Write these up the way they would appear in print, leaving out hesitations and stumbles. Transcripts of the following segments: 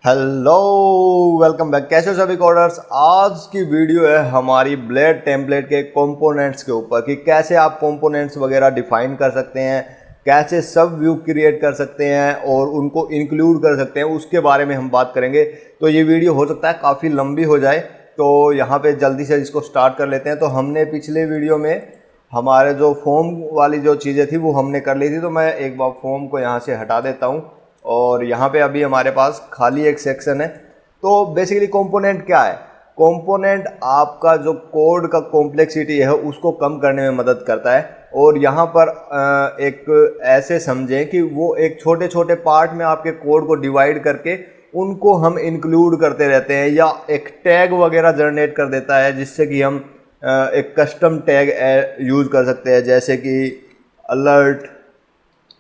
Hello, welcome back. कैसे हो सभी कोडर्स। आज की वीडियो है हमारी ब्लेड टेम्पलेट के कंपोनेंट्स के ऊपर कि कैसे आप कंपोनेंट्स वगैरह डिफाइन कर सकते हैं, कैसे सब व्यू क्रिएट कर सकते हैं और उनको इंक्लूड कर सकते हैं, उसके बारे में हम बात करेंगे। तो ये वीडियो हो सकता है काफ़ी लंबी हो जाए, तो यहाँ पे जल्दी से इसको स्टार्ट कर लेते हैं। तो हमने पिछले वीडियो में हमारे जो फॉर्म वाली जो चीज़ें थी वो हमने कर ली थी, तो मैं एक बार फॉर्म को यहाँ से हटा देता हूँ और यहाँ पे अभी हमारे पास खाली एक सेक्शन है। तो बेसिकली कंपोनेंट क्या है? कंपोनेंट आपका जो कोड का कॉम्प्लेक्सिटी है उसको कम करने में मदद करता है। और यहाँ पर एक ऐसे समझें कि वो एक छोटे छोटे पार्ट में आपके कोड को डिवाइड करके उनको हम इंक्लूड करते रहते हैं, या एक टैग वगैरह जनरेट कर देता है जिससे कि हम एक कस्टम टैग यूज़ कर सकते हैं, जैसे कि अलर्ट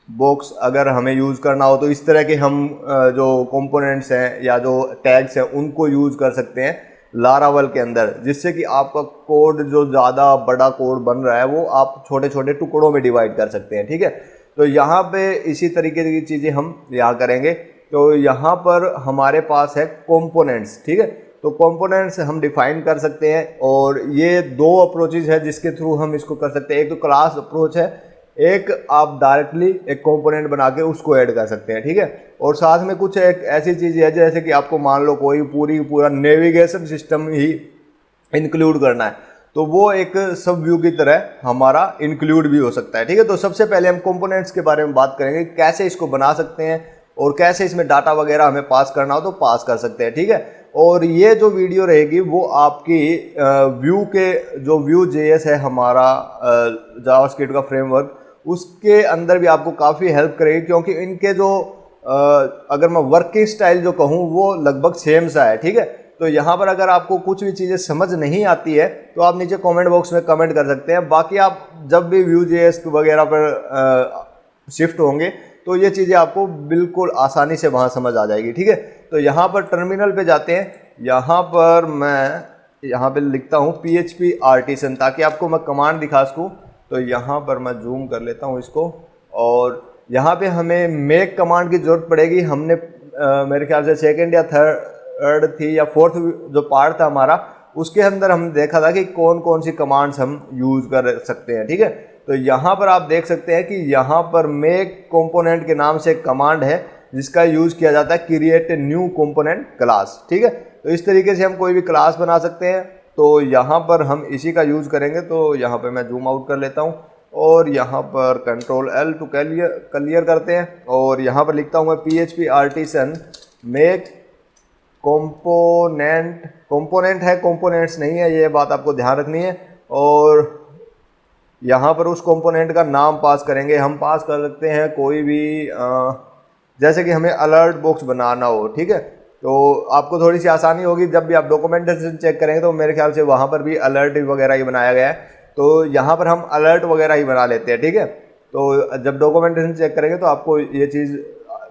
बॉक्स अगर हमें यूज़ करना हो तो इस तरह के हम जो कंपोनेंट्स हैं या जो टैग्स हैं उनको यूज़ कर सकते हैं लारावल के अंदर, जिससे कि आपका कोड जो ज़्यादा बड़ा कोड बन रहा है वो आप छोटे छोटे टुकड़ों में डिवाइड कर सकते हैं। ठीक है, तो यहाँ पे इसी तरीके की चीज़ें हम यहाँ करेंगे। तो यहाँ पर हमारे पास है कंपोनेंट्स। ठीक है, तो कंपोनेंट्स हम डिफाइन कर सकते हैं और ये दो अप्रोचेज है जिसके थ्रू हम इसको कर सकते हैं। एक तो क्लास अप्रोच है, एक आप डायरेक्टली एक कंपोनेंट बना के उसको ऐड कर सकते हैं। ठीक है, और साथ में कुछ एक ऐसी चीज़ है जैसे कि आपको मान लो कोई पूरा नेविगेशन सिस्टम ही इंक्लूड करना है, तो वो एक सब व्यू की तरह हमारा इंक्लूड भी हो सकता है। ठीक है, तो सबसे पहले हम कंपोनेंट्स के बारे में बात करेंगे, कैसे इसको बना सकते हैं और कैसे इसमें डाटा वगैरह हमें पास करना हो तो पास कर सकते हैं। ठीक है, और ये जो वीडियो रहेगी वो आपकी व्यू के जो व्यू जेएस है हमारा जावास्क्रिप्ट का फ्रेमवर्क, उसके अंदर भी आपको काफ़ी हेल्प करेगी, क्योंकि इनके जो अगर मैं वर्किंग स्टाइल जो कहूँ वो लगभग सेम सा है। ठीक है, तो यहाँ पर अगर आपको कुछ भी चीज़ें समझ नहीं आती है तो आप नीचे कमेंट बॉक्स में कमेंट कर सकते हैं। बाकी आप जब भी Vue.js वगैरह पर शिफ्ट होंगे तो ये चीज़ें आपको बिल्कुल आसानी से वहाँ समझ आ जाएगी। ठीक है, तो यहाँ पर टर्मिनल पे जाते हैं। यहाँ पर मैं यहाँ पे लिखता हूँ PHP आर्टिसन, ताकि आपको मैं कमांड दिखा सकूँ। तो यहाँ पर मैं जूम कर लेता हूँ इसको, और यहाँ पे हमें मेक कमांड की ज़रूरत पड़ेगी। हमने मेरे ख्याल से सेकंड या थर्ड थी या फोर्थ जो पार्ट था हमारा, उसके अंदर हम देखा था कि कौन कौन सी कमांड्स हम यूज़ कर सकते हैं। ठीक है, तो यहाँ पर आप देख सकते हैं कि यहाँ पर मेक कंपोनेंट के नाम से एक कमांड है जिसका यूज़ किया जाता है create a new component class. ठीक है, तो इस तरीके से हम कोई भी क्लास बना सकते हैं। तो यहाँ पर हम इसी का यूज़ करेंगे। तो यहाँ पर मैं जूम आउट कर लेता हूँ और यहाँ पर Ctrl+L टू क्लियर करते हैं, और यहाँ पर लिखता हूँ मैं PHP आर्टिसन मेक कंपोनेंट है, कंपोनेंट्स नहीं है, ये बात आपको ध्यान रखनी है। और यहाँ पर उस कंपोनेंट का नाम पास करेंगे। हम पास कर सकते हैं कोई भी, जैसे कि हमें अलर्ट बॉक्स बनाना हो। ठीक है, तो आपको थोड़ी सी आसानी होगी जब भी आप डॉक्यूमेंटेशन चेक करेंगे, तो मेरे ख्याल से वहाँ पर भी अलर्ट वगैरह ही बनाया गया है, तो यहाँ पर हम अलर्ट वगैरह ही बना लेते हैं। ठीक है, तो जब डॉक्यूमेंटेशन चेक करेंगे तो आपको ये चीज़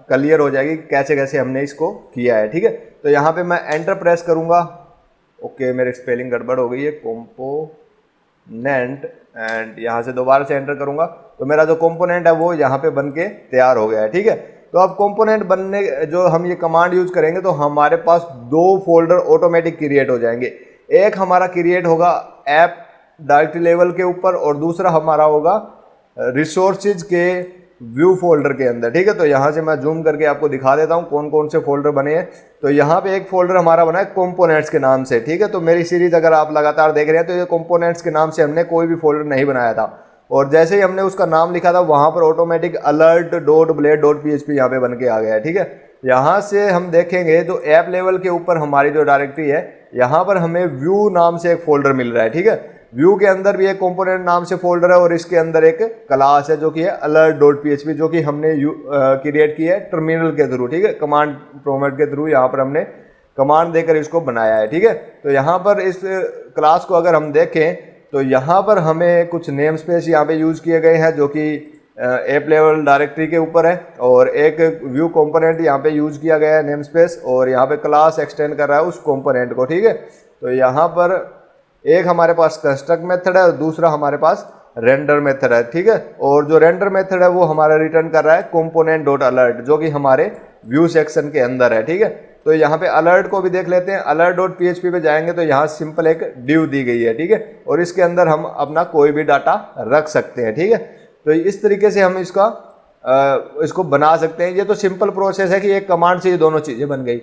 क्लियर हो जाएगी कैसे कैसे हमने इसको किया है। ठीक है, तो यहाँ पे मैं एंटर प्रेस करूँगा। ओके, मेरी स्पेलिंग गड़बड़ हो गई है, कंपोनेंट, एंड यहाँ से दोबारा से एंटर करूँगा तो मेरा जो कंपोनेंट है वो यहाँ पे बन के तैयार हो गया है। ठीक है, तो अब कंपोनेंट बनने जो हम ये कमांड यूज करेंगे तो हमारे पास दो फोल्डर ऑटोमेटिक क्रिएट हो जाएंगे। एक हमारा क्रिएट होगा ऐप डायरेक्टरी लेवल के ऊपर और दूसरा हमारा होगा रिसोर्सेज के व्यू फोल्डर के अंदर। ठीक है, तो यहाँ से मैं जूम करके आपको दिखा देता हूँ कौन कौन से फोल्डर बने हैं। तो यहाँ पे एक फोल्डर हमारा बना है कंपोनेंट्स के नाम से। ठीक है, तो मेरी सीरीज अगर आप लगातार देख रहे हैं तो ये कंपोनेंट्स के नाम से हमने कोई भी फोल्डर नहीं बनाया था, और जैसे ही हमने उसका नाम लिखा था वहाँ पर ऑटोमेटिक alert.blade.php यहाँ पे बन के आ गया है। ठीक है, यहाँ से हम देखेंगे जो ऐप लेवल के ऊपर हमारी जो डायरेक्टरी है, यहाँ पर हमें व्यू नाम से एक फोल्डर मिल रहा है। ठीक है, व्यू के अंदर भी एक कंपोनेंट नाम से फोल्डर है और इसके अंदर एक क्लास है जो कि है alert.php, जो कि हमने क्रिएट की है टर्मिनल के थ्रू। ठीक है, कमांड प्रॉम्प्ट के थ्रू यहाँ पर हमने कमांड देकर इसको बनाया है। ठीक है, तो यहाँ पर इस क्लास को अगर हम देखें तो यहाँ पर हमें कुछ नेम स्पेस यहाँ पे यूज़ किए गए हैं जो कि ऐप लेवल डायरेक्टरी के ऊपर है, और एक व्यू कंपोनेंट यहाँ पे यूज़ किया गया है नेम स्पेस, और यहाँ पे क्लास एक्सटेंड कर रहा है उस कंपोनेंट को। ठीक है, तो यहाँ पर एक हमारे पास कंस्ट्रक्ट मेथड है और दूसरा हमारे पास रेंडर मेथड है। ठीक है, और जो रेंडर मेथड है वो हमारा रिटर्न कर रहा है कंपोनेंट डॉट अलर्ट, जो कि हमारे व्यू सेक्शन के अंदर है। ठीक है, तो यहाँ पे अलर्ट को भी देख लेते हैं। alert.php पे जाएंगे तो यहाँ सिंपल एक div दी गई है, ठीक है, और इसके अंदर हम अपना कोई भी डाटा रख सकते हैं, ठीक है। तो इस तरीके से हम इसको बना सकते हैं। ये तो सिंपल प्रोसेस है कि एक कमांड से ये दोनों चीज़ें बन गई।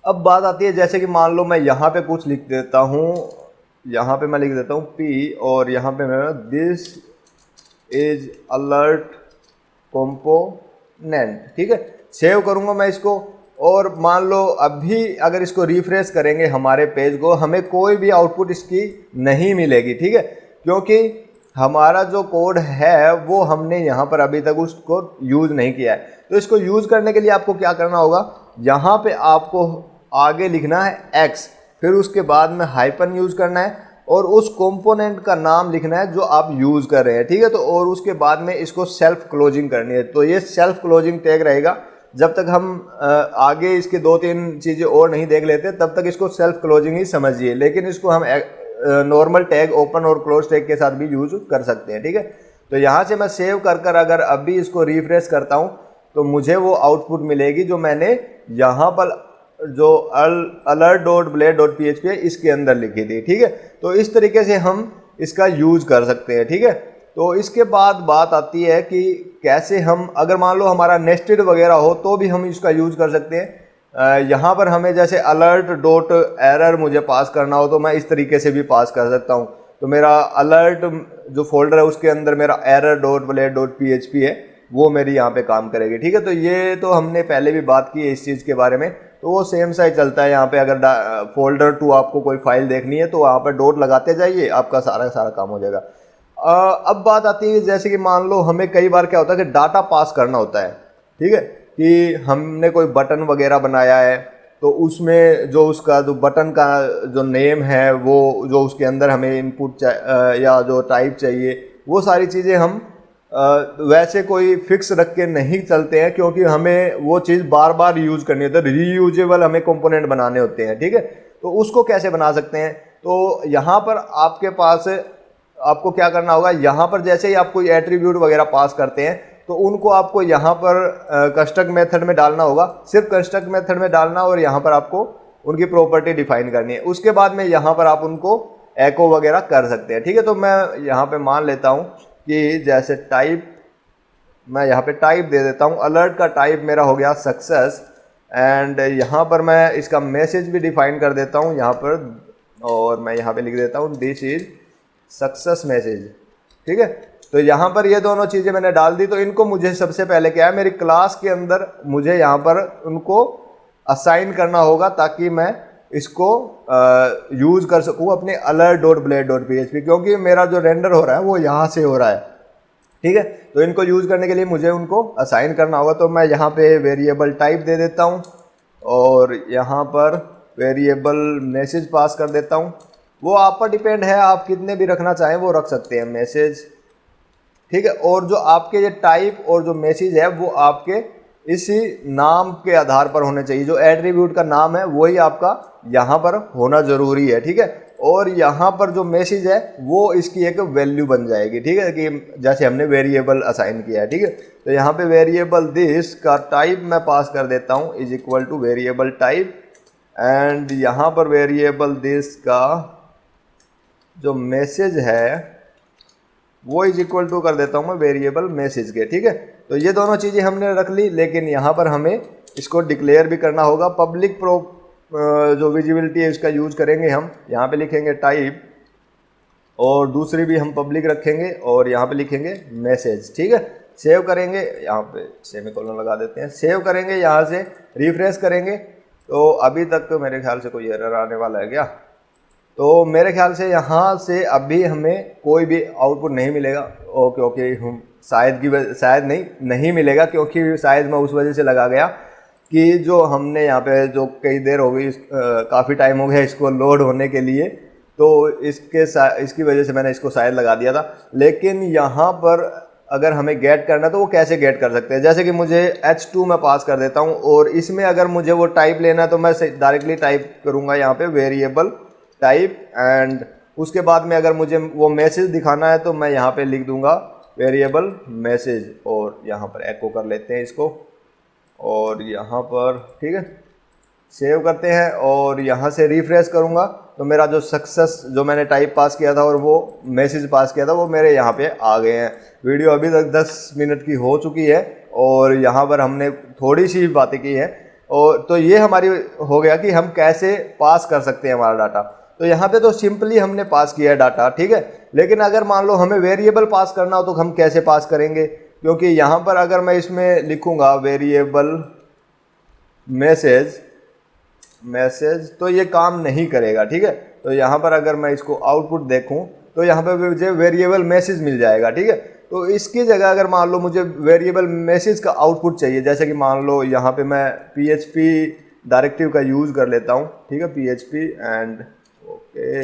अब बात आती है, जैसे कि मान लो मैं यहाँ पे कुछ लिख देता हूँ, यहाँ पे मैं लिख देता हूँ p और यहाँ पे मैं दिस इज अलर्ट कंपोनेंट, ठीक है, सेव करूँगा मैं इसको। और मान लो अभी अगर इसको रिफ्रेश करेंगे हमारे पेज को, हमें कोई भी आउटपुट इसकी नहीं मिलेगी, ठीक है, क्योंकि हमारा जो कोड है वो हमने यहाँ पर अभी तक उसको यूज़ नहीं किया है। तो इसको यूज़ करने के लिए आपको क्या करना होगा, यहाँ पे आपको आगे लिखना है x, फिर उसके बाद में हाइपन यूज़ करना है और उस कंपोनेंट का नाम लिखना है जो आप यूज़ कर रहे हैं, ठीक है। तो और उसके बाद में इसको सेल्फ क्लोजिंग करनी है। तो ये सेल्फ क्लोजिंग टैग रहेगा। जब तक हम आगे इसके 2-3 चीज़ें और नहीं देख लेते तब तक इसको सेल्फ क्लोजिंग ही समझिए, लेकिन इसको हम नॉर्मल टैग ओपन और क्लोज टैग के साथ भी यूज कर सकते हैं, ठीक है। तो यहाँ से मैं सेव कर अगर अभी इसको रिफ्रेश करता हूँ तो मुझे वो आउटपुट मिलेगी जो मैंने यहाँ पर जो alert.blade.php है इसके अंदर लिखी थी, ठीक है। तो इस तरीके से हम इसका यूज कर सकते हैं, ठीक है। तो इसके बाद बात आती है कि कैसे हम, अगर मान लो हमारा नेस्टेड वगैरह हो तो भी हम इसका यूज कर सकते हैं। यहाँ पर हमें जैसे alert.error मुझे पास करना हो तो मैं इस तरीके से भी पास कर सकता हूँ। तो मेरा अलर्ट जो फोल्डर है उसके अंदर मेरा error.blade.php है, वो मेरी यहाँ पे काम करेगी, ठीक है। तो ये तो हमने पहले भी बात की है इस चीज़ के बारे में, तो वो सेम सा ही चलता है। यहाँ पे अगर फोल्डर टू आपको कोई फाइल देखनी है तो वहाँ पर डॉट लगाते जाइए, आपका सारा काम हो जाएगा। अब बात आती है, जैसे कि मान लो हमें कई बार क्या होता है कि डाटा पास करना होता है, ठीक है, कि हमने कोई बटन वगैरह बनाया है तो उसमें जो उसका जो बटन का जो नेम है वो जो उसके अंदर हमें इनपुट या जो टाइप चाहिए वो सारी चीज़ें हम वैसे कोई फिक्स रख के नहीं चलते हैं, क्योंकि हमें वो चीज़ बार बार यूज़ करनी होती है। रीयूजेबल हमें कंपोनेंट बनाने होते हैं, ठीक है। तो उसको कैसे बना सकते हैं, तो यहाँ पर आपके पास आपको क्या करना होगा, यहाँ पर जैसे ही आप कोई एट्रीब्यूट वगैरह पास करते हैं तो उनको आपको यहाँ पर कंस्ट्रक्ट मेथड में डालना होगा, सिर्फ कंस्ट्रक्ट मेथड में डालना, और यहाँ पर आपको उनकी प्रॉपर्टी डिफाइन करनी है। उसके बाद में यहाँ पर आप उनको एको वगैरह कर सकते हैं, ठीक है। तो मैं यहाँ पे मान लेता हूँ कि जैसे टाइप, मैं यहाँ पे टाइप दे देता हूँ, अलर्ट का टाइप मेरा हो गया सक्सेस, एंड यहाँ पर मैं इसका मैसेज भी डिफाइन कर देता हूँ यहाँ पर, और मैं यहाँ पे लिख देता हूँ दिस इज सक्सेस मैसेज, ठीक है। तो यहाँ पर ये दोनों चीज़ें मैंने डाल दी। तो इनको मुझे सबसे पहले क्या है, मेरी क्लास के अंदर मुझे यहाँ पर उनको असाइन करना होगा ताकि मैं इसको यूज़ कर सकूँ अपने alert.blade.php, क्योंकि मेरा जो रेंडर हो रहा है वो यहाँ से हो रहा है, ठीक है। तो इनको यूज़ करने के लिए मुझे उनको असाइन करना होगा। तो मैं यहाँ पे वेरिएबल टाइप दे देता हूँ और यहाँ पर वेरिएबल मैसेज पास कर देता हूँ। वो आप पर डिपेंड है, आप कितने भी रखना चाहें वो रख सकते हैं मैसेज, ठीक है। और जो आपके ये टाइप और जो मैसेज है वो आपके इसी नाम के आधार पर होने चाहिए, जो एट्रीब्यूट का नाम है वही आपका यहाँ पर होना ज़रूरी है, ठीक है। और यहाँ पर जो मैसेज है वो इसकी एक वैल्यू बन जाएगी, ठीक है, कि जैसे हमने वेरिएबल असाइन किया है, ठीक है। तो यहाँ पे वेरिएबल दिस का टाइप मैं पास कर देता हूँ is equal two variable type, and यहाँ पर वेरिएबल दिस का जो मैसेज है वो इज इक्वल टू कर देता हूँ मैं वेरिएबल मैसेज के, ठीक है। तो ये दोनों चीज़ें हमने रख ली, लेकिन यहाँ पर हमें इसको डिक्लेयर भी करना होगा। पब्लिक जो विजिबिलिटी है इसका यूज करेंगे हम, यहाँ पे लिखेंगे टाइप, और दूसरी भी हम पब्लिक रखेंगे और यहाँ पे लिखेंगे मैसेज, ठीक है। सेव करेंगे, यहाँ पे सेमीकोलन लगा देते हैं, सेव करेंगे, यहाँ से रिफ्रेश करेंगे। तो अभी तक तो मेरे ख्याल से कोई एरर आने वाला है क्या, तो मेरे ख्याल से यहाँ से अभी हमें कोई भी आउटपुट नहीं मिलेगा। ओके हम शायद नहीं मिलेगा, क्योंकि शायद मैं उस वजह से लगा गया कि जो हमने यहाँ पे जो कई देर हो गई, काफ़ी टाइम हो गया इसको लोड होने के लिए, तो इसकी वजह से मैंने इसको शायद लगा दिया था। लेकिन यहाँ पर अगर हमें गेट करना है तो वो कैसे गेट कर सकते हैं, जैसे कि मुझे h2 में पास कर देता हूँ, और इसमें अगर मुझे वो टाइप लेना है तो मैं डायरेक्टली टाइप करूँगा यहाँ पे वेरिएबल टाइप, एंड उसके बाद में अगर मुझे वो मैसेज दिखाना है तो मैं यहाँ पे लिख दूंगा वेरिएबल मैसेज, और यहाँ पर एको कर लेते हैं इसको, और यहाँ पर ठीक है सेव करते हैं और यहाँ से रिफ्रेश करूँगा तो मेरा जो सक्सेस जो मैंने टाइप पास किया था और वो मैसेज पास किया था वो मेरे यहाँ पे आ गए हैं। वीडियो अभी तक 10 मिनट की हो चुकी है और यहाँ पर हमने थोड़ी सी बातें की है। और तो ये हमारी हो गया कि हम कैसे पास कर सकते हैं हमारा डाटा। तो यहाँ पे तो सिंपली हमने पास किया है डाटा, ठीक है। लेकिन अगर मान लो हमें वेरिएबल पास करना हो तो हम कैसे पास करेंगे, क्योंकि यहाँ पर अगर मैं इसमें लिखूँगा वेरिएबल मैसेज तो ये काम नहीं करेगा, ठीक है। तो यहाँ पर अगर मैं इसको आउटपुट देखूँ तो यहाँ पे मुझे वेरिएबल मैसेज मिल जाएगा, ठीक है। तो इसकी जगह अगर मान लो मुझे वेरिएबल मैसेज का आउटपुट चाहिए, जैसे कि मान लो यहाँ पे मैं PHP डायरेक्टिव का यूज़ कर लेता हूँ, ठीक है। PHP and okay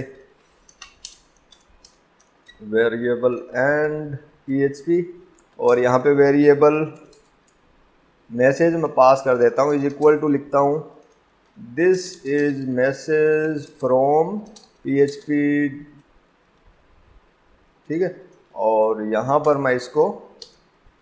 variable and PHP और यहाँ पे वेरिएबल मैसेज मैं पास कर देता हूँ, इज इक्वल टू लिखता हूँ this is message from PHP, ठीक है। और यहाँ पर मैं इसको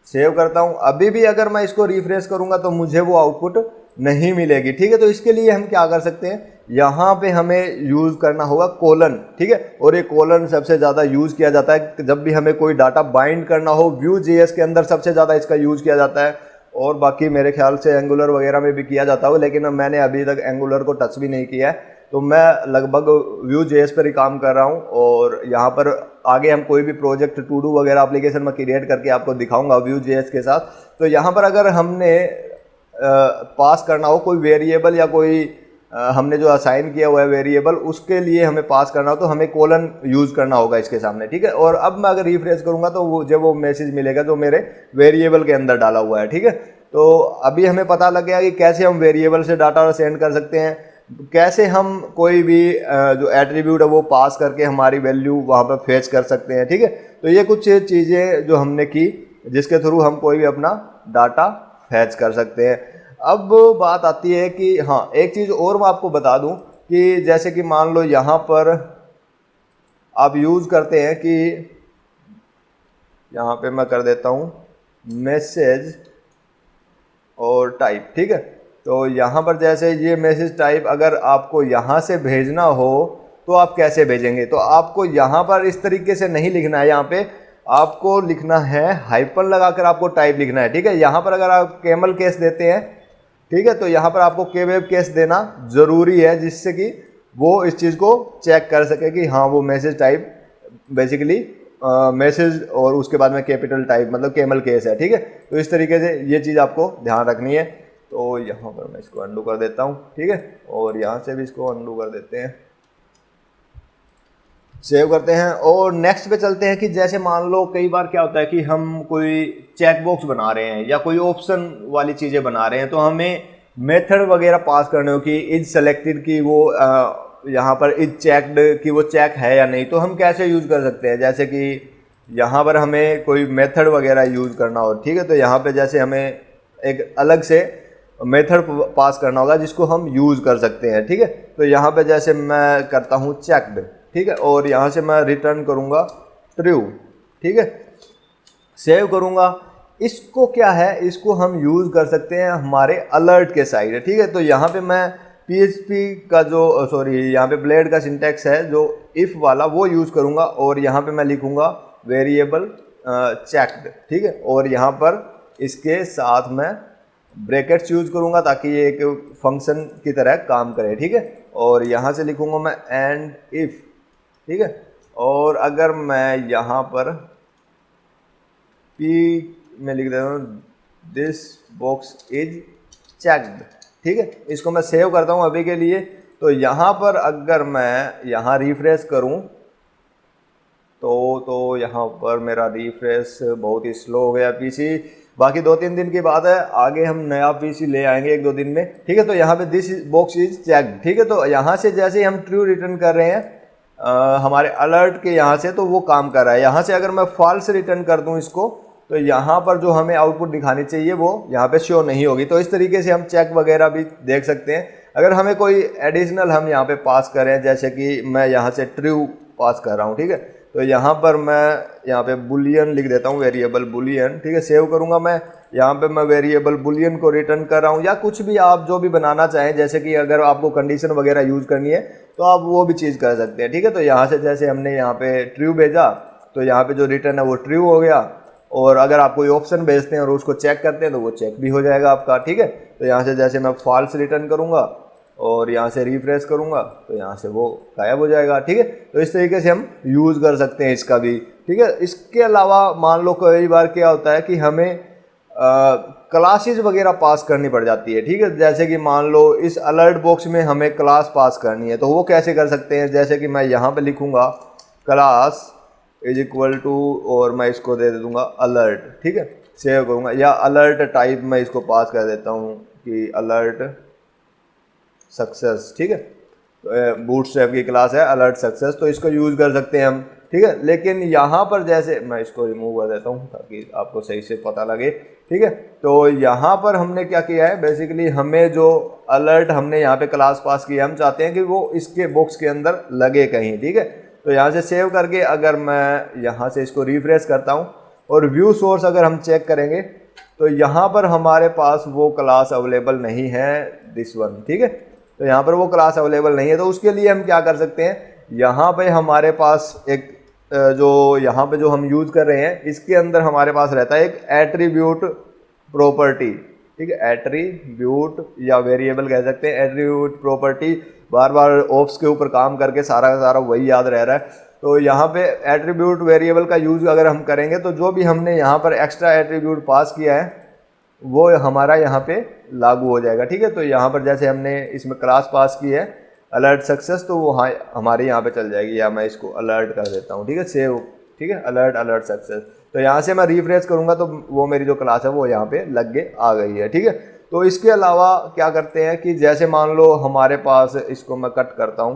सेव करता हूँ। अभी भी अगर मैं इसको रिफ्रेश करूँगा तो मुझे वो आउटपुट नहीं मिलेगी, ठीक है। तो इसके लिए हम क्या कर सकते हैं, यहाँ पे हमें यूज़ करना होगा कोलन, ठीक है। और ये कोलन सबसे ज़्यादा यूज़ किया जाता है जब भी हमें कोई डाटा बाइंड करना हो। Vue.js के अंदर सबसे ज़्यादा इसका यूज़ किया जाता है और बाकी मेरे ख्याल से एंगुलर वगैरह में भी किया जाता हो, लेकिन मैंने अभी तक एंगुलर को टच भी नहीं किया है। तो मैं लगभग Vue.js पर ही काम कर रहा हूँ और यहाँ पर आगे हम कोई भी प्रोजेक्ट टू डू वगैरह एप्लीकेशन में क्रिएट करके आपको दिखाऊंगा Vue.js के साथ। तो यहाँ पर अगर हमने पास करना हो कोई वेरिएबल या कोई हमने जो असाइन किया हुआ है वेरिएबल, उसके लिए हमें पास करना हो तो हमें कोलन यूज़ करना होगा इसके सामने, ठीक है। और अब मैं अगर रिफ्रेश करूँगा तो वो मैसेज मिलेगा जो मेरे वेरिएबल के अंदर डाला हुआ है, ठीक है। तो अभी हमें पता लग गया कि कैसे हम वेरिएबल से डाटा सेंड कर सकते हैं, कैसे हम कोई भी जो एट्रीब्यूट है वो पास करके हमारी वैल्यू वहाँ पर फेच कर सकते हैं, ठीक है। तो ये कुछ चीज़ें जो हमने की जिसके थ्रू हम कोई भी अपना डाटा फैच कर सकते हैं। अब बात आती है कि हाँ, एक चीज़ और मैं आपको बता दूं कि जैसे कि मान लो यहाँ पर आप यूज़ करते हैं कि यहाँ पे मैं कर देता हूँ मैसेज और टाइप, ठीक है। तो यहाँ पर जैसे ये मैसेज टाइप अगर आपको यहाँ से भेजना हो तो आप कैसे भेजेंगे, तो आपको यहाँ पर इस तरीके से नहीं लिखना है, यहाँ पे आपको लिखना है हाइपन लगाकर आपको टाइप लिखना है, ठीक है। यहाँ पर अगर आप कैमल केस देते हैं, ठीक है, तो यहाँ पर आपको केवेब केस देना ज़रूरी है जिससे कि वो इस चीज़ को चेक कर सके कि हाँ वो मैसेज टाइप बेसिकली मैसेज और उसके बाद में कैपिटल टाइप मतलब कैमल केस है, ठीक है। तो इस तरीके से ये चीज़ आपको ध्यान रखनी है। तो यहाँ पर मैं इसको अंडू कर देता हूँ, ठीक है, और यहाँ से भी इसको अंडू कर देते हैं, सेव करते हैं और नेक्स्ट पे चलते हैं कि जैसे मान लो कई बार क्या होता है कि हम कोई चेक बॉक्स बना रहे हैं या कोई ऑप्शन वाली चीज़ें बना रहे हैं तो हमें मेथड वगैरह पास करने हो कि इज सेलेक्टेड की वो यहाँ पर इज चेक्ड कि वो चेक है या नहीं, तो हम कैसे यूज़ कर सकते हैं। जैसे कि यहाँ पर हमें कोई मेथड वगैरह यूज़ करना हो, ठीक है, तो यहाँ पर जैसे हमें एक अलग से मेथड पास करना होगा जिसको हम यूज़ कर सकते हैं, ठीक है। तो यहाँ पर जैसे मैं करता हूँ चेक्ड, ठीक है, और यहाँ से मैं रिटर्न करूँगा ट्रू, ठीक है, सेव करूँगा। इसको क्या है, इसको हम यूज़ कर सकते हैं हमारे अलर्ट के साइड, ठीक है। तो यहाँ पे मैं PHP का जो यहाँ पे ब्लेड का सिंटैक्स है जो इफ़ वाला वो यूज़ करूँगा और यहाँ पे मैं लिखूँगा वेरिएबल चेक्ड, ठीक है, और यहाँ पर इसके साथ मैं ब्रैकेट्स यूज़ करूँगा ताकि ये एक फंक्शन की तरह काम करे, ठीक है। और यहाँ से लिखूँगा मैं एंड इफ़, ठीक है, और अगर मैं यहाँ पर P में लिख देता हूँ दिस बॉक्स इज चेक्ड, ठीक है, इसको मैं सेव करता हूँ अभी के लिए। तो यहाँ पर अगर मैं यहाँ रिफ्रेश करूँ तो यहाँ पर मेरा रिफ्रेश बहुत ही स्लो हो गया पीसी। बाकी 2-3 दिन की बात है, आगे हम नया पीसी ले आएंगे 1-2 दिन में, ठीक है। तो यहाँ पे दिस बॉक्स इज चेक्ड, ठीक है, तो यहाँ से जैसे ही हम ट्रू रिटर्न कर रहे हैं हमारे अलर्ट के यहाँ से तो वो काम कर रहा है। यहाँ से अगर मैं फॉल्स रिटर्न कर दूँ इसको तो यहाँ पर जो हमें आउटपुट दिखानी चाहिए वो यहाँ पे शो नहीं होगी। तो इस तरीके से हम चेक वगैरह भी देख सकते हैं। अगर हमें कोई एडिशनल हम यहाँ पे पास करें, जैसे कि मैं यहाँ से ट्रू पास कर रहा हूँ, ठीक है, तो यहाँ पर मैं यहाँ पे बुलियन लिख देता हूँ, वेरिएबल बुलियन, ठीक है। सेव करूँगा मैं, यहाँ पे मैं वेरिएबल बुलियन को रिटर्न कर रहा हूँ, या कुछ भी आप जो भी बनाना चाहें, जैसे कि अगर आपको कंडीशन वगैरह यूज़ करनी है तो आप वो भी चीज़ कर सकते हैं, ठीक है। तो यहाँ से जैसे हमने यहाँ पे ट्रू भेजा तो यहाँ पे जो रिटर्न है वो ट्रू हो गया, और अगर आप कोई ऑप्शन भेजते हैं और उसको चेक करते हैं तो वो चेक भी हो जाएगा आपका, ठीक है। तो यहाँ से जैसे मैं फॉल्स रिटर्न करूँगा और यहाँ से रिफ्रेश करूँगा तो यहाँ से वो गायब हो जाएगा, ठीक है। तो इस तरीके से हम यूज़ कर सकते हैं इसका भी, ठीक है। इसके अलावा मान लो कई बार क्या होता है कि हमें क्लासेस वगैरह पास करनी पड़ जाती है, ठीक है। जैसे कि मान लो इस अलर्ट बॉक्स में हमें क्लास पास करनी है, तो वो कैसे कर सकते हैं। जैसे कि मैं यहाँ पे लिखूँगा क्लास इज इक्वल टू, और मैं इसको दे दूँगा अलर्ट, ठीक है। सेव करूँगा, या अलर्ट टाइप मैं इसको पास कर देता हूँ कि अलर्ट सक्सेस, ठीक है। तो बूटस्ट्रैप की क्लास है अलर्ट सक्सेस, तो इसको यूज़ कर सकते हैं हम, ठीक है। लेकिन यहाँ पर जैसे मैं इसको रिमूव कर देता हूँ ताकि आपको सही से पता लगे, ठीक है। तो यहाँ पर हमने क्या किया है, बेसिकली हमें जो अलर्ट हमने यहाँ पे क्लास पास किया, हम चाहते हैं कि वो इसके बॉक्स के अंदर लगे कहीं, ठीक है। तो यहाँ से सेव करके अगर मैं यहाँ से इसको रिफ्रेश करता हूँ और व्यू सोर्स अगर हम चेक करेंगे तो यहाँ पर हमारे पास वो क्लास अवेलेबल नहीं है, दिस वन, ठीक है। तो यहाँ पर वो क्लास अवेलेबल नहीं है, तो उसके लिए हम क्या कर सकते हैं, यहाँ पे हमारे पास एक जो यहाँ पे जो हम यूज़ कर रहे हैं इसके अंदर हमारे पास रहता है एक एट्रीब्यूट प्रॉपर्टी, ठीक है। एट्रीब्यूट या वेरिएबल कह सकते हैं, एट्रीब्यूट प्रॉपर्टी बार बार ऑप्स के ऊपर काम करके सारा का सारा वही याद रह रहा है। तो यहाँ पे एट्रीब्यूट वेरिएबल का यूज़ अगर हम करेंगे तो जो भी हमने यहाँ पर एक्स्ट्रा एट्रीब्यूट पास किया है वो हमारा यहाँ पे लागू हो जाएगा, ठीक है। तो यहाँ पर जैसे हमने इसमें क्लास पास की है अलर्ट सक्सेस, तो वो हाँ हमारे यहाँ पे चल जाएगी, या मैं इसको अलर्ट कर देता हूँ, ठीक है। सेव, ठीक है, अलर्ट सक्सेस। तो यहाँ से मैं रिफ्रेश करूँगा तो वो मेरी जो क्लास है वो यहाँ पे लग के आ गई है, ठीक है। तो इसके अलावा क्या करते हैं कि जैसे मान लो हमारे पास, इसको मैं कट करता हूँ,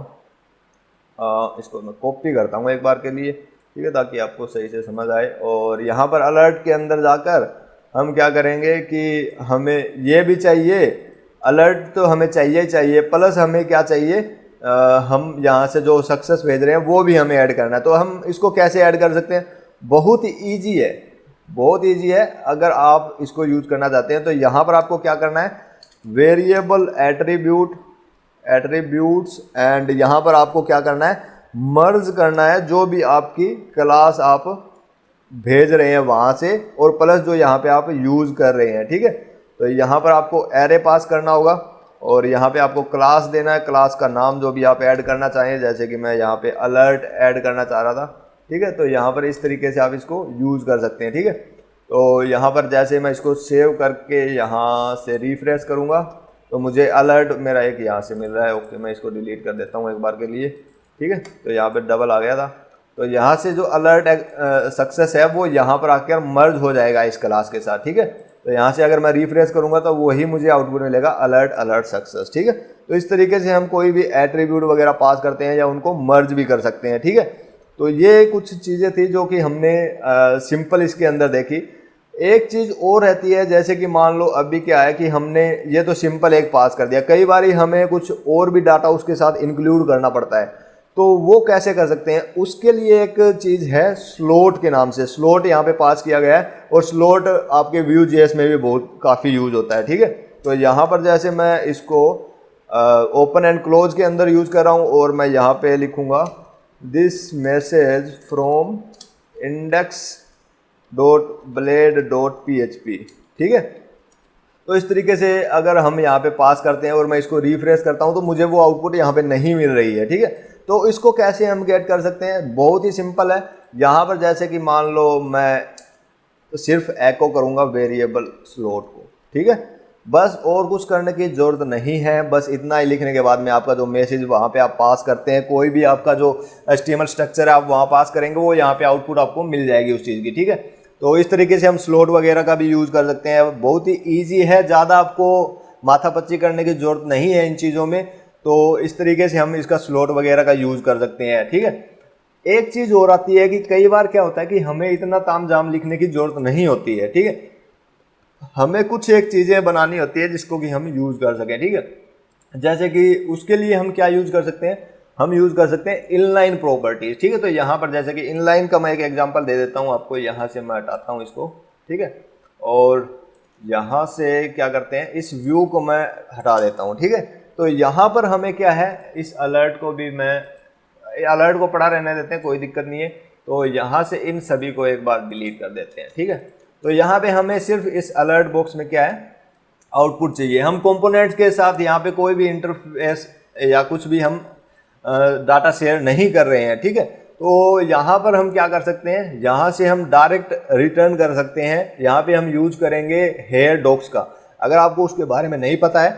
इसको मैं कॉपी करता हूँ एक बार के लिए, ठीक है, ताकि आपको सही से समझ आए। और यहाँ पर अलर्ट के अंदर जाकर हम क्या करेंगे कि हमें ये भी चाहिए, अलर्ट तो हमें चाहिए, प्लस हमें क्या चाहिए, हम यहाँ से जो सक्सेस भेज रहे हैं वो भी हमें ऐड करना है। तो हम इसको कैसे ऐड कर सकते हैं, बहुत ही ईजी है, बहुत ईजी है। अगर आप इसको यूज करना चाहते हैं तो यहाँ पर आपको क्या करना है, वेरिएबल एट्रीब्यूट्स, एंड यहाँ पर आपको क्या करना है, मर्ज करना है जो भी आपकी क्लास आप भेज रहे हैं वहाँ से, और प्लस जो यहाँ पे आप यूज़ कर रहे हैं, ठीक है। तो यहाँ पर आपको एरे पास करना होगा और यहाँ पे आपको क्लास देना है, क्लास का नाम जो भी आप ऐड करना चाहें, जैसे कि मैं यहाँ पे अलर्ट ऐड करना चाह रहा था, ठीक है। तो यहाँ पर इस तरीके से आप इसको यूज़ कर सकते हैं, ठीक है। तो यहाँ पर जैसे मैं इसको सेव करके यहाँ से रिफ्रेश करूँगा तो मुझे अलर्ट मेरा एक यहाँ से मिल रहा है, ओके। मैं इसको डिलीट कर देता हूँ एक बार के लिए, ठीक है। तो यहाँ पर डबल आ गया था, तो यहाँ से जो अलर्ट सक्सेस है वो यहाँ पर आकर मर्ज हो जाएगा इस क्लास के साथ, ठीक है। तो यहाँ से अगर मैं रिफ्रेश करूँगा तो वही मुझे आउटपुट मिलेगा, अलर्ट सक्सेस, ठीक है। तो इस तरीके से हम कोई भी एट्रीब्यूट वगैरह पास करते हैं या उनको मर्ज भी कर सकते हैं, ठीक है। तो ये कुछ चीज़ें थी जो कि हमने सिंपल इसके अंदर देखी। एक चीज़ और रहती है, जैसे कि मान लो अभी क्या है कि हमने ये तो सिंपल एक पास कर दिया, कई बार हमें कुछ और भी डाटा उसके साथ इंक्लूड करना पड़ता है, तो वो कैसे कर सकते हैं, उसके लिए एक चीज़ है स्लॉट के नाम से। स्लॉट यहाँ पे पास किया गया है, और स्लॉट आपके Vue.js में भी बहुत काफ़ी यूज होता है, ठीक है। तो यहाँ पर जैसे मैं इसको ओपन एंड क्लोज के अंदर यूज़ कर रहा हूँ, और मैं यहाँ पे लिखूँगा दिस मैसेज फ्रॉम index.blade.php, ठीक है। तो इस तरीके से अगर हम यहाँ पे पास करते हैं और मैं इसको रिफ्रेश करता हूँ तो मुझे वो आउटपुट यहाँ पे नहीं मिल रही है, ठीक है। तो इसको कैसे हम गेट कर सकते हैं, बहुत ही सिंपल है। यहाँ पर जैसे कि मान लो मैं सिर्फ एको करूँगा वेरिएबल स्लॉट को, ठीक है, बस और कुछ करने की ज़रूरत नहीं है। बस इतना ही लिखने के बाद में आपका जो मैसेज वहाँ पे आप पास करते हैं, कोई भी आपका जो HTML स्ट्रक्चर है आप वहाँ पास करेंगे, वो यहाँ पे आउटपुट आपको मिल जाएगी उस चीज़ की, ठीक है। तो इस तरीके से हम स्लॉट वगैरह का भी यूज़ कर सकते हैं, बहुत ही ईजी है, ज़्यादा आपको माथापच्ची करने की ज़रूरत नहीं है इन चीज़ों में। तो इस तरीके से हम इसका स्लॉट वगैरह का यूज़ कर सकते हैं, ठीक है। एक चीज़ और आती है कि कई बार क्या होता है कि हमें इतना तामझाम लिखने की ज़रूरत नहीं होती है, ठीक है। हमें कुछ एक चीज़ें बनानी होती है जिसको कि हम यूज़ कर सकें, ठीक है। जैसे कि उसके लिए हम क्या यूज़ कर सकते हैं, हम यूज़ कर सकते हैं इनलाइन प्रॉपर्टीज, ठीक है। तो यहाँ पर जैसे कि इनलाइन का मैं एक एग्जांपल दे देता हूँ आपको, यहाँ से मैं हटाता हूँ इसको, ठीक है, और यहाँ से क्या करते हैं, इस व्यू को मैं हटा देता हूँ, ठीक है। तो यहाँ पर हमें क्या है, इस अलर्ट को भी मैं अलर्ट को पड़ा रहने देते हैं, कोई दिक्कत नहीं है। तो यहाँ से इन सभी को एक बार डिलीट कर देते हैं, ठीक है। तो यहाँ पे हमें सिर्फ इस अलर्ट बॉक्स में क्या है, आउटपुट चाहिए। हम कंपोनेंट्स के साथ यहाँ पे कोई भी इंटरफेस या कुछ भी हम डाटा शेयर नहीं कर रहे हैं, ठीक है। तो यहाँ पर हम क्या कर सकते हैं, यहाँ से हम डायरेक्ट रिटर्न कर सकते हैं। यहाँ पे हम यूज करेंगे हेयर डॉक्स का। अगर आपको उसके बारे में नहीं पता है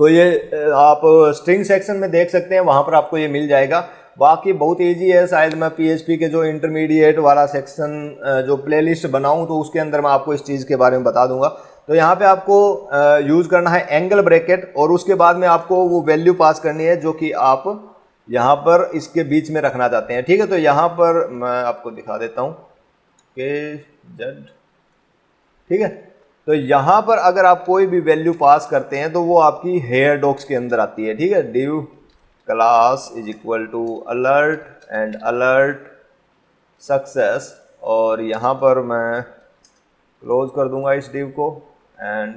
तो ये आप स्ट्रिंग सेक्शन में देख सकते हैं, वहाँ पर आपको ये मिल जाएगा। बाकी बहुत इजी है, शायद मैं PHP के जो इंटरमीडिएट वाला सेक्शन जो प्लेलिस्ट बनाऊं तो उसके अंदर मैं आपको इस चीज़ के बारे में बता दूंगा। तो यहाँ पे आपको यूज़ करना है एंगल ब्रैकेट, और उसके बाद में आपको वो वैल्यू पास करनी है जो कि आप यहाँ पर इसके बीच में रखना चाहते हैं, ठीक है। तो यहाँ पर मैं आपको दिखा देता हूँ कि जेड, ठीक है। तो यहाँ पर अगर आप कोई भी वैल्यू पास करते हैं तो वो आपकी हेयर डॉक्स के अंदर आती है, ठीक है। div class is equal to alert and alert success, और यहाँ पर मैं क्लोज कर दूंगा इस div को, एंड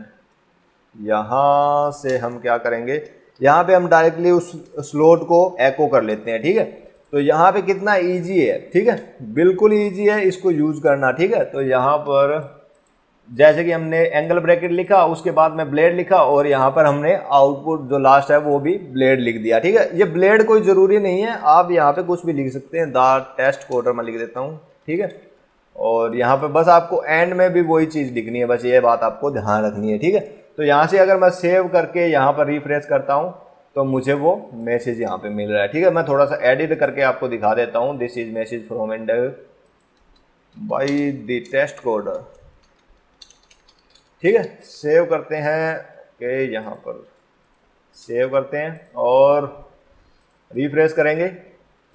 यहाँ से हम क्या करेंगे, यहाँ पे हम डायरेक्टली उस स्लॉट को एको कर लेते हैं, ठीक है। तो यहाँ पे कितना इजी है, ठीक है, बिल्कुल इजी है इसको यूज करना, ठीक है। तो यहाँ पर जैसे कि हमने एंगल ब्रैकेट लिखा, उसके बाद में ब्लेड लिखा, और यहाँ पर हमने आउटपुट जो लास्ट है वो भी ब्लेड लिख दिया, ठीक है। ये ब्लेड कोई ज़रूरी नहीं है, आप यहाँ पे कुछ भी लिख सकते हैं। द टेस्ट कोडर मैं लिख देता हूँ, ठीक है। और यहाँ पे बस आपको एंड में भी वही चीज़ लिखनी है, बस ये बात आपको ध्यान रखनी है, ठीक है। तो यहाँ से अगर मैं सेव करके यहाँ पर रिफ्रेश करता हूँ तो मुझे वो मैसेज यहाँ पे मिल रहा है, ठीक है। मैं थोड़ा सा एडिट करके आपको दिखा देता हूँ। This is message from and by the test coder, ठीक है। सेव करते हैं, ओके, यहाँ पर सेव करते हैं और रिफ्रेश करेंगे,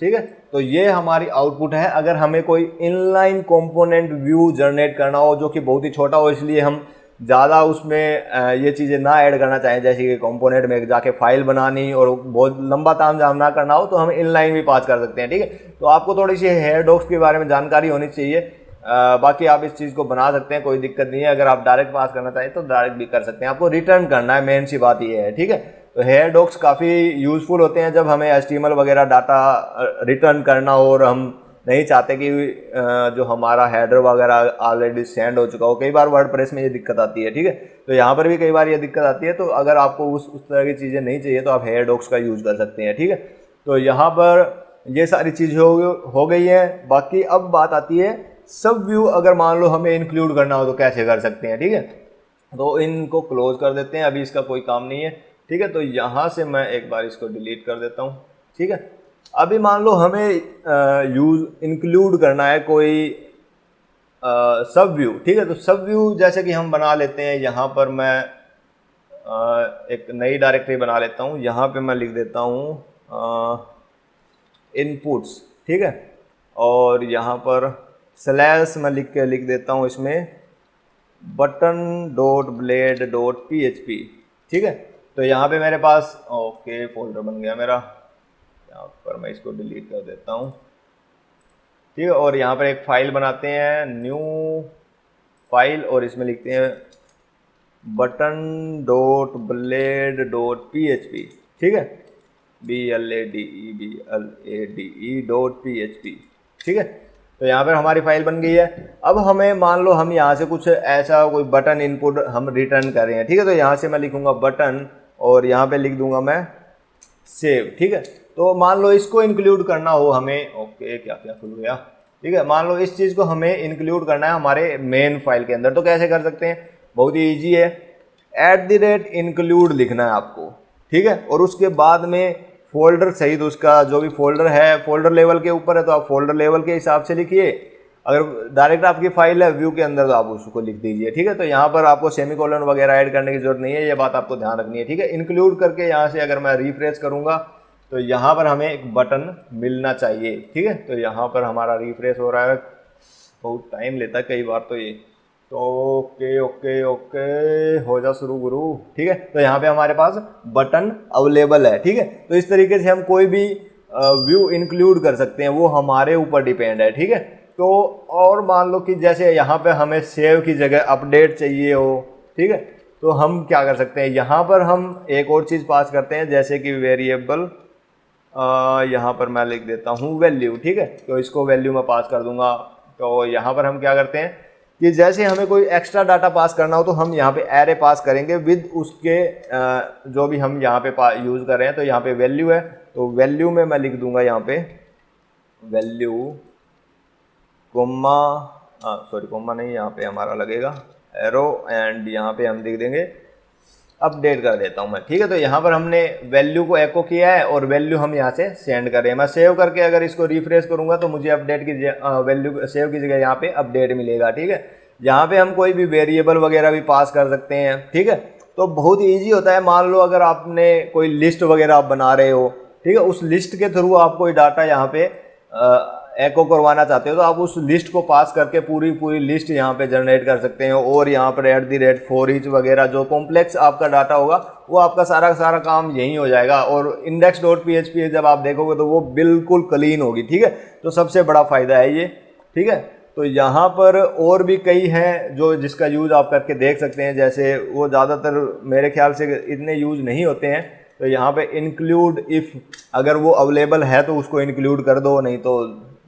ठीक है। तो ये हमारी आउटपुट है। अगर हमें कोई इनलाइन कंपोनेंट व्यू जनरेट करना हो जो कि बहुत ही छोटा हो, इसलिए हम ज़्यादा उसमें ये चीज़ें ना ऐड करना चाहें, जैसे कि कंपोनेंट में जाके फाइल बनानी और बहुत लंबा ताम झाम ना करना हो, तो हम इनलाइन भी पास कर सकते हैं, ठीक है। तो आपको थोड़ी सी हेयर डॉक्स के बारे में जानकारी होनी चाहिए। बाकी आप इस चीज़ को बना सकते हैं, कोई दिक्कत नहीं है। अगर आप डायरेक्ट पास करना चाहें तो डायरेक्ट भी कर सकते हैं, आपको रिटर्न करना है, मेन सी बात ये है, ठीक है। तो हेयर डॉक्स काफ़ी यूज़फुल होते हैं जब हमें HTML वगैरह डाटा रिटर्न करना हो और हम नहीं चाहते कि जो हमारा हेडर वगैरह ऑलरेडी सेंड हो चुका हो। कई बार वर्डप्रेस में ये दिक्कत आती है, ठीक है। तो यहाँ पर भी कई बार ये दिक्कत आती है। तो अगर आपको उस तरह की चीज़ें नहीं चाहिए तो आप हेयर डॉक्स का यूज़ कर सकते हैं, ठीक है। तो यहाँ पर ये सारी चीज़ें हो गई हैं। बाकी अब बात आती है सब व्यू, अगर मान लो हमें इंक्लूड करना हो तो कैसे कर सकते हैं, ठीक है। तो इनको क्लोज कर देते हैं, अभी इसका कोई काम नहीं है, ठीक है। तो यहाँ से मैं एक बार इसको डिलीट कर देता हूँ, ठीक है। अभी मान लो हमें यूज इंक्लूड करना है कोई सब व्यू, ठीक है। तो सब व्यू जैसे कि हम बना लेते हैं, यहाँ पर मैं एक नई डायरेक्टरी बना लेता हूँ। यहाँ पे मैं लिख देता हूँ इनपुट्स, ठीक है। और यहाँ पर स्लैश मैं लिख देता हूँ इसमें button.blade.php, ठीक है। तो यहाँ पे मेरे पास ओके फोल्डर बन गया मेरा, यहाँ पर मैं इसको डिलीट कर देता हूँ, ठीक है। और यहाँ पर एक फाइल बनाते हैं, न्यू फाइल, और इसमें लिखते हैं button.blade.php, ठीक है, blade.php, ठीक है। तो यहाँ पर हमारी फाइल बन गई है। अब हमें मान लो हम यहाँ से कुछ ऐसा कोई बटन इनपुट हम रिटर्न कर रहे हैं, ठीक है। तो यहाँ से मैं लिखूंगा बटन और यहाँ पे लिख दूंगा मैं सेव, ठीक है। तो मान लो इसको इंक्लूड करना हो हमें, ओके क्या क्या खुल गया, ठीक है। मान लो इस चीज़ को हमें इंक्लूड करना है हमारे मेन फाइल के अंदर, तो कैसे कर सकते हैं, बहुत ही ईजी है। @include लिखना है आपको, ठीक है। और उसके बाद में फोल्डर सहित उसका जो भी फोल्डर है, फोल्डर लेवल के ऊपर है तो आप फोल्डर लेवल के हिसाब से लिखिए। अगर डायरेक्ट आपकी फाइल है व्यू के अंदर तो आप उसको लिख दीजिए, ठीक है। तो यहाँ पर आपको सेमीकोलन वगैरह ऐड करने की जरूरत नहीं है, ये बात आपको ध्यान रखनी है, ठीक है। इंक्लूड करके यहाँ से अगर मैं रिफ्रेश करूँगा तो यहाँ पर हमें एक बटन मिलना चाहिए, ठीक है। तो यहाँ पर हमारा रिफ्रेश हो रहा है, बहुत टाइम लेता है कई बार तो ये, तो ओके ओके ओके हो जा शुरू गुरु, ठीक है। तो यहाँ पे हमारे पास बटन अवेलेबल है, ठीक है। तो इस तरीके से हम कोई भी व्यू इंक्लूड कर सकते हैं, वो हमारे ऊपर डिपेंड है, ठीक है। तो और मान लो कि जैसे यहाँ पे हमें सेव की जगह अपडेट चाहिए हो, ठीक है, तो हम क्या कर सकते हैं, यहाँ पर हम एक और चीज़ पास करते हैं, जैसे कि वेरिएबल, यहाँ पर मैं लिख देता हूँ वैल्यू, ठीक है। तो इसको वैल्यू में पास कर दूंगा। तो यहाँ पर हम क्या करते हैं कि जैसे हमें कोई एक्स्ट्रा डाटा पास करना हो तो हम यहाँ पे एरे पास करेंगे विद उसके जो भी हम यहाँ पे यूज़ कर रहे हैं। तो यहाँ पे वैल्यू है, तो वैल्यू में मैं लिख दूंगा यहाँ पे वैल्यू कोमा, सॉरी कोमा नहीं, यहाँ पे हमारा लगेगा एरो, एंड यहाँ पे हम लिख देंगे अपडेट कर देता हूँ मैं, ठीक है। तो यहाँ पर हमने वैल्यू को एको किया है और वैल्यू हम यहाँ से सेंड कर रहे हैं। मैं सेव करके अगर इसको रिफ्रेश करूँगा तो मुझे अपडेट की वैल्यू सेव की जगह यहाँ पे अपडेट मिलेगा, ठीक है। यहाँ पे हम कोई भी वेरिएबल वगैरह भी पास कर सकते हैं, ठीक है। तो बहुत ईजी होता है। मान लो अगर आपने कोई लिस्ट वगैरह आप बना रहे हो, ठीक है, उस लिस्ट के थ्रू आप कोई डाटा यहाँ पे एको करवाना चाहते हो तो आप उस लिस्ट को पास करके पूरी लिस्ट यहाँ पे जनरेट कर सकते हैं। और यहाँ पर @for each वगैरह जो कॉम्प्लेक्स आपका डाटा होगा वो आपका सारा काम यही हो जाएगा। और index.php जब आप देखोगे तो वो बिल्कुल क्लीन होगी, ठीक है। तो सबसे बड़ा फ़ायदा है ये, ठीक है। तो यहाँ पर और भी कई हैं जो जिसका यूज़ आप करके देख सकते हैं, जैसे वो ज़्यादातर मेरे ख्याल से इतने यूज़ नहीं होते हैं। तो यहाँ पे इंक्लूड इफ़, अगर वो अवेलेबल है तो उसको इंक्लूड कर दो, नहीं तो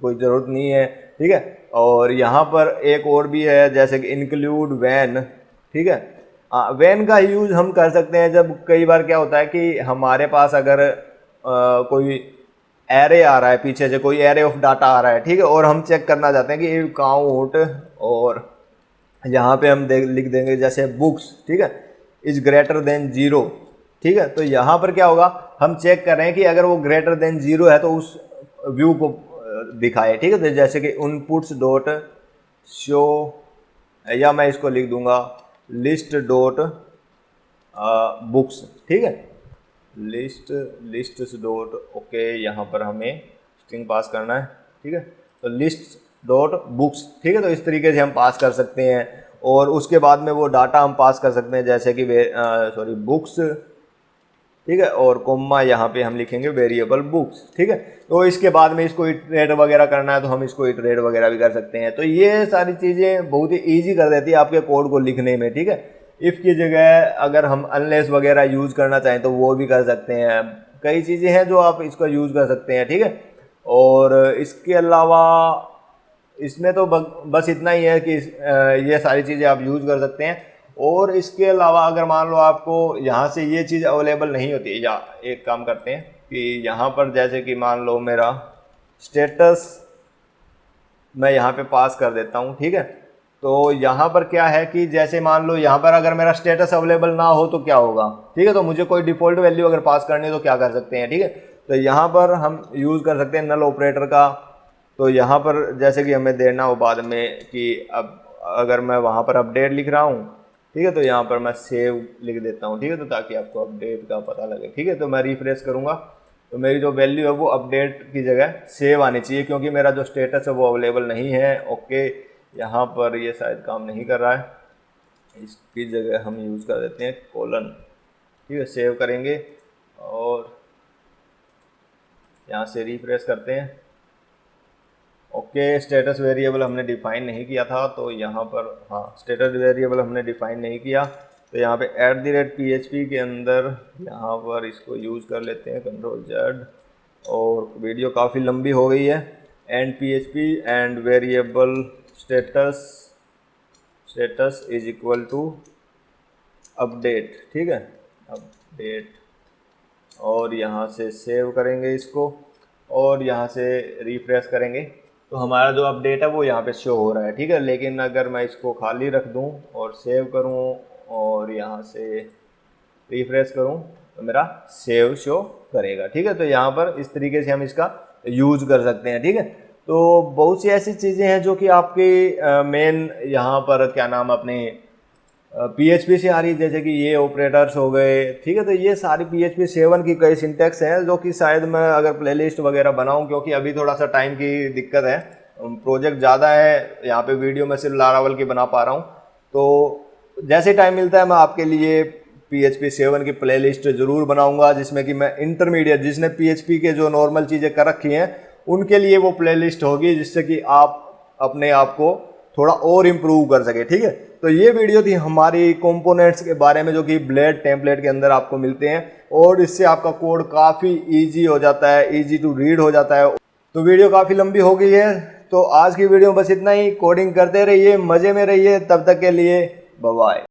कोई ज़रूरत नहीं है, ठीक है। और यहाँ पर एक और भी है, जैसे कि इंक्लूड वैन, ठीक है। वैन का यूज़ हम कर सकते हैं जब कई बार क्या होता है कि हमारे पास अगर कोई एरे आ रहा है, पीछे से कोई एरे ऑफ डाटा आ रहा है, ठीक है, और हम चेक करना चाहते हैं कि काउंट, और यहाँ पे हम लिख देंगे जैसे बुक्स, ठीक है, इज ग्रेटर देन 0, ठीक है। तो यहाँ पर क्या होगा, हम चेक कर रहे हैं कि अगर वो ग्रेटर देन 0 है तो उस व्यू को दिखाए, ठीक है। तो जैसे कि इनपुट्स डॉट शो, या मैं इसको लिख दूंगा लिस्ट डॉट बुक्स, ठीक है, लिस्ट डॉट, ओके, यहाँ पर हमें स्ट्रिंग पास करना है, ठीक है। तो लिस्ट डॉट बुक्स, ठीक है। तो इस तरीके से हम पास कर सकते हैं और उसके बाद में वो डाटा हम पास कर सकते हैं, जैसे कि सॉरी बुक्स, ठीक है, और कोमा यहाँ पे हम लिखेंगे वेरिएबल बुक्स, ठीक है। तो इसके बाद में इसको इटरेट वगैरह करना है तो हम इसको इटरेट वगैरह भी कर सकते हैं। तो ये सारी चीज़ें बहुत ही ईजी कर देती है आपके कोड को लिखने में, ठीक है। इफ़ की जगह अगर हम अनलेस वगैरह यूज़ करना चाहें तो वो भी कर सकते हैं। कई चीज़ें हैं जो आप इसका यूज़ कर सकते हैं, ठीक है। और इसके अलावा इसमें तो बस इतना ही है कि ये सारी चीज़ें आप यूज़ कर सकते हैं। और इसके अलावा अगर मान लो आपको यहाँ से ये चीज़ अवेलेबल नहीं होती, या एक काम करते हैं कि यहाँ पर जैसे कि मान लो मेरा स्टेटस मैं यहाँ पे पास कर देता हूँ, ठीक है। तो यहाँ पर क्या है कि जैसे मान लो यहाँ पर अगर मेरा स्टेटस अवेलेबल ना हो तो क्या होगा, ठीक है। तो मुझे कोई डिफ़ॉल्ट वैल्यू अगर पास करनी है तो क्या कर सकते हैं, ठीक है। तो यहाँ पर हम यूज़ कर सकते हैं नल ऑपरेटर का। तो यहाँ पर जैसे कि हमें देना हो बाद में कि अब अगर मैं वहाँ पर अपडेट लिख रहा हूँ, ठीक है, तो यहाँ पर मैं सेव लिख देता हूँ, ठीक है, तो ताकि आपको अपडेट का पता लगे, ठीक है। तो मैं रिफ्रेश करूँगा तो मेरी जो वैल्यू है वो अपडेट की जगह सेव आनी चाहिए, क्योंकि मेरा जो स्टेटस है वो अवेलेबल नहीं है। ओके, यहाँ पर ये शायद काम नहीं कर रहा है, इसकी जगह हम यूज़ कर देते हैं कोलन, ठीक है। सेव करेंगे और यहाँ से रिफ्रेश करते हैं। ओके, स्टेटस वेरिएबल हमने डिफ़ाइन नहीं किया था, तो यहाँ पर हाँ स्टेटस वेरिएबल हमने डिफ़ाइन नहीं किया, तो यहाँ पे @php के अंदर यहाँ पर इसको यूज़ कर लेते हैं Ctrl+Z। और वीडियो काफ़ी लंबी हो गई है। And php and variable status is equal to update, ठीक है, अपडेट। और यहाँ से सेव करेंगे इसको और यहाँ से रिफ्रेश करेंगे तो हमारा जो अपडेट है वो यहाँ पे शो हो रहा है, ठीक है। लेकिन अगर मैं इसको खाली रख दूँ और सेव करूँ और यहाँ से रिफ्रेश करूँ तो मेरा सेव शो करेगा, ठीक है। तो यहाँ पर इस तरीके से हम इसका यूज़ कर सकते हैं, ठीक है। तो बहुत सी ऐसी चीज़ें हैं जो कि आपकी मेन यहाँ पर क्या नाम अपने PHP से आ रही है, जैसे कि ये ऑपरेटर्स हो गए, ठीक है। तो ये सारी PHP 7 की कई सिंटेक्स हैं जो कि शायद मैं अगर प्लेलिस्ट वगैरह बनाऊं, क्योंकि अभी थोड़ा सा टाइम की दिक्कत है, प्रोजेक्ट ज़्यादा है, यहाँ पे वीडियो मैं सिर्फ लारावल की बना पा रहा हूँ। तो जैसे टाइम मिलता है मैं आपके लिए PHP 7 की प्लेलिस्ट ज़रूर बनाऊंगा, जिसमें कि मैं इंटरमीडिएट जिसने PHP के जो नॉर्मल चीज़ें कर रखी हैं उनके लिए वो प्लेलिस्ट होगी, जिससे कि आप अपने आप को थोड़ा और इम्प्रूव कर सके। ठीक है, तो ये वीडियो थी हमारी कंपोनेंट्स के बारे में जो कि ब्लेड टेम्पलेट के अंदर आपको मिलते हैं, और इससे आपका कोड काफ़ी ईजी हो जाता है, ईजी टू रीड हो जाता है। तो वीडियो काफ़ी लंबी हो गई है, तो आज की वीडियो में बस इतना ही। कोडिंग करते रहिए, मज़े में रहिए, तब तक के लिए बाय बाय।